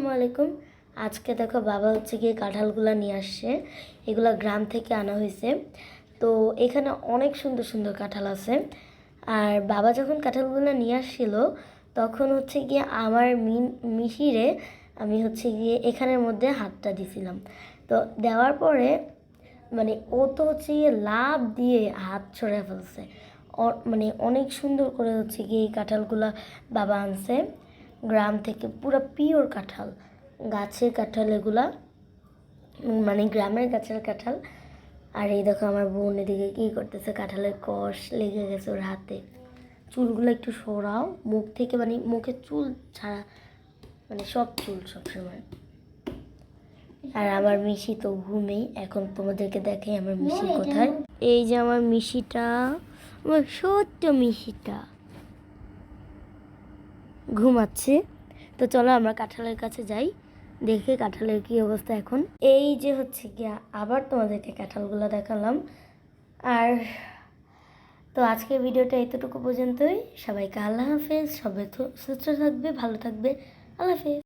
আসসালামু আলাইকুম। আজকে দেখো বাবা হচ্ছে গিয়ে কাঁঠালগুলো নিয়ে আসছে। এগুলা গ্রাম থেকে আনা হয়েছে। তো এখানে অনেক সুন্দর সুন্দর কাঁঠাল আছে। আর বাবা যখন কাঁঠালগুলো নিয়ে আসছিল তখন হচ্ছে গিয়ে আমার মিহিরে আমি হচ্ছে গিয়ে এখানের মধ্যে হাতটা দিছিলাম। তো দেওয়ার পরে মানে ও তো হচ্ছে গিয়ে লাফ দিয়ে হাত ছড়ে ফেলছে। মানে অনেক সুন্দর করে হচ্ছে গিয়ে এই কাঁঠালগুলা বাবা আনছে গ্রাম থেকে, পুরো পিওর কাঁঠাল, গাছের কাঁঠাল এগুলা, মানে গ্রামের গাছের কাঁঠাল। আর এই দেখো আমার বোন এদিকে কী করতেছে, কাঁঠালের কষ লেগে গেছে ওর হাতে। চুলগুলো একটু সরাও মুখ থেকে, মানে মুখে চুল ছাড়া, মানে সব চুল সবসময়। আর আমার মিশি তো ঘুমেই। এখন তোমাদেরকে দেখাই আমার মিশি কোথায়। এই যে আমার মিশিটা, আমার সত্য মিশিটা ঘুমাচ্ছে। তো চলো আমরা কাঁঠালের কাছে যাই, দেখে কাঁঠালের কি অবস্থা এখন। এই যে হচ্ছে গিয়া আবার তোমাদেরকে কাঁঠালগুলো দেখালাম। আর তো আজকের ভিডিওটা এতটুকু পর্যন্তই। সবাইকে আল্লাহ হাফেজ। সবাই সুস্থ থাকবে, ভালো থাকবে। আল্লাহ হাফেজ।